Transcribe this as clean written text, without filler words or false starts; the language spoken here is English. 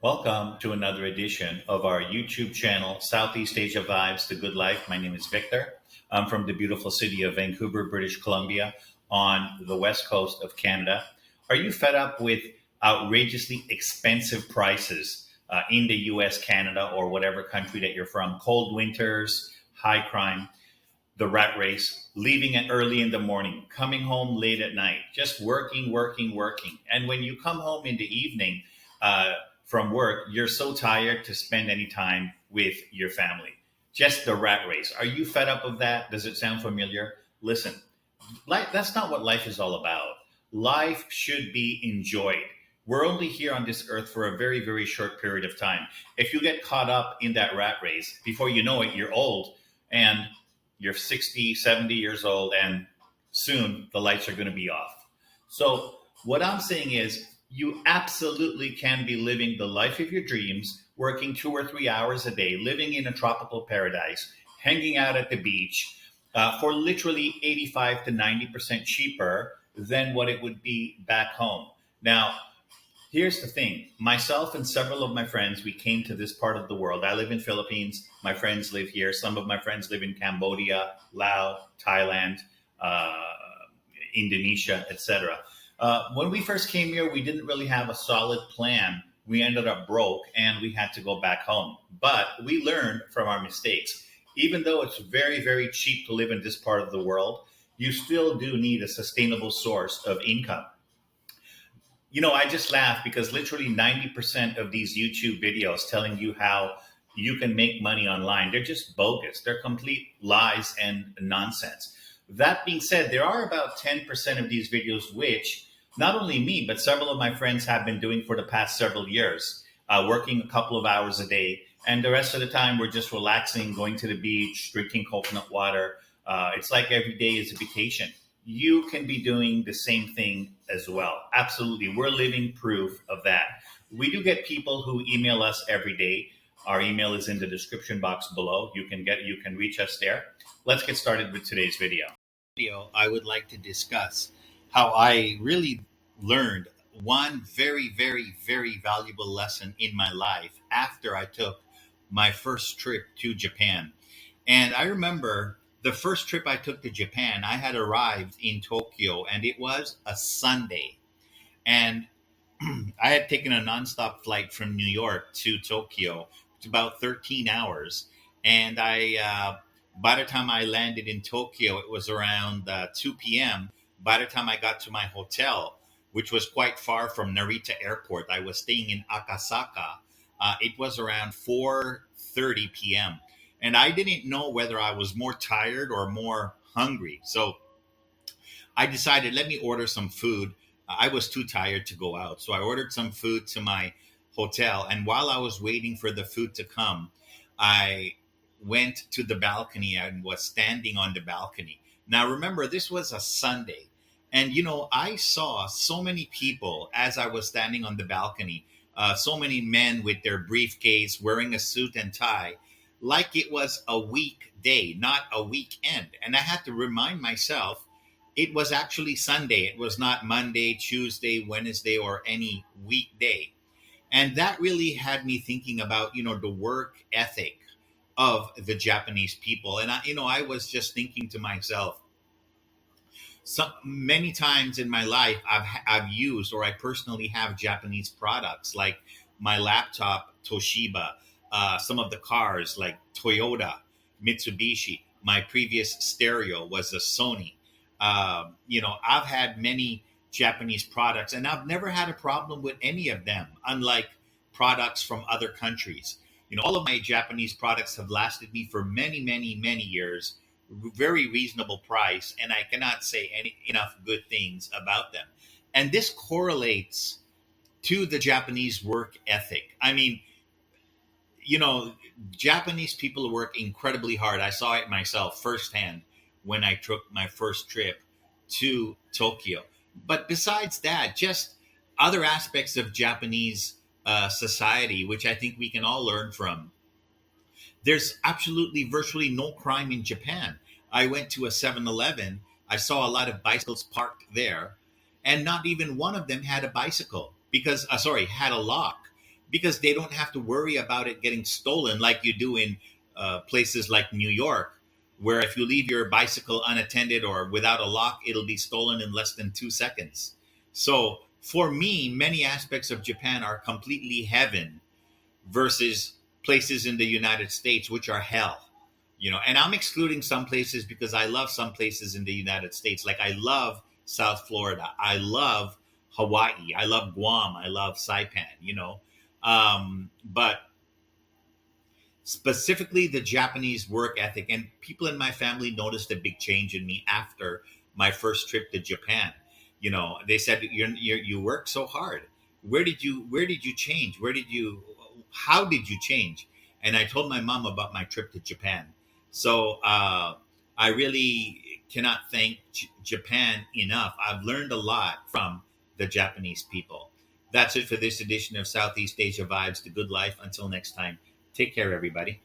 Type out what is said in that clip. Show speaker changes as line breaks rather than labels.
Welcome to another edition of our YouTube channel, Southeast Asia Vibes, The Good Life. My name is Victor. I'm from the beautiful city of Vancouver, British Columbia, on the west coast of Canada. Are you fed up with outrageously expensive prices in the US, Canada, or whatever country that you're from? Cold winters, high crime, the rat race, leaving it early in the morning, coming home late at night, just working, working, working. And when you come home in the evening uh, from work, you're so tired to spend any time with your family. Just the rat race. Are you fed up of that? Does it sound familiar? Listen, that's not what life is all about. Life should be enjoyed. We're only here on this earth for a very, very short period of time. If you get caught up in that rat race, before you know it, you're old and you're 60, 70 years old, and soon the lights are going to be off. So, what I'm saying is, you absolutely can be living the life of your dreams, working 2 or 3 hours a day, living in a tropical paradise, hanging out at the beach for literally 85 to 90% cheaper than what it would be back home. Now, here's the thing. Myself and several of my friends, we came to this part of the world. I live in Philippines. My friends live here. Some of my friends live in Cambodia, Laos, Thailand, uh, Indonesia, etc. When we first came here, we didn't really have a solid plan. We ended up broke and we had to go back home. But we learned from our mistakes. Even though it's very, very cheap to live in this part of the world, you still do need a sustainable source of income. I just laugh because literally 90% of these YouTube videos telling you how you can make money online, they're just bogus. They're complete lies and nonsense. That being said, there are about 10% of these videos which not only me, but several of my friends have been doing for the past several years, working a couple of hours a day. And the rest of the time, we're just relaxing, going to the beach, drinking coconut water. It's like every day is a vacation. You can be doing the same thing as well. Absolutely. We're living proof of that. We do get people who email us every day. Our email is in the description box below. You can reach us there. Let's get started with today's video. I would like to discuss how I really learned one very, very, very valuable lesson in my life after I took my first trip to Japan. And I remember the first trip I took to Japan, I had arrived in Tokyo and it was a Sunday. And I had taken a nonstop flight from New York to Tokyo. It's about 13 hours. And by the time I landed in Tokyo, it was around 2 p.m. By the time I got to my hotel, which was quite far from Narita Airport, I was staying in Akasaka. It was around 4:30 p.m. And I didn't know whether I was more tired or more hungry. So I decided, let me order some food. I was too tired to go out. So I ordered some food to my hotel. And while I was waiting for the food to come, I went to the balcony and was standing on the balcony. Now, remember, this was a Sunday. And, I saw so many people as I was standing on the balcony, so many men with their briefcase, wearing a suit and tie, like it was a weekday, not a weekend. And I had to remind myself it was actually Sunday. It was not Monday, Tuesday, Wednesday, or any weekday. And that really had me thinking about, the work ethic of the Japanese people. And I was just thinking to myself, so many times in my life, I've used or I personally have Japanese products like my laptop, Toshiba, some of the cars like Toyota, Mitsubishi. My previous stereo was a Sony. I've had many Japanese products and I've never had a problem with any of them, unlike products from other countries. All of my Japanese products have lasted me for many, many, many years, very reasonable price, and I cannot say enough good things about them. And this correlates to the Japanese work ethic. I mean, you know, Japanese people work incredibly hard. I saw it myself firsthand when I took my first trip to Tokyo. But besides that, just other aspects of Japanese society, which I think we can all learn from. There's absolutely virtually no crime in Japan. I went to a 7-Eleven. I saw a lot of bicycles parked there, and not even one of them had a bicycle had a lock because they don't have to worry about it getting stolen like you do in places like New York, where if you leave your bicycle unattended or without a lock, it'll be stolen in less than 2 seconds. So for me, many aspects of Japan are completely heaven versus places in the United States, which are hell. And I'm excluding some places because I love some places in the United States. Like I love South Florida. I love Hawaii. I love Guam. I love Saipan. But specifically the Japanese work ethic, and people in my family noticed a big change in me after my first trip to Japan. They said, you work so hard. Where did you change? How did you change? And I told my mom about my trip to Japan. So I really cannot thank Japan enough. I've learned a lot from the Japanese people. That's it for this edition of Southeast Asia Vibes, The Good Life. Until next time, take care, everybody.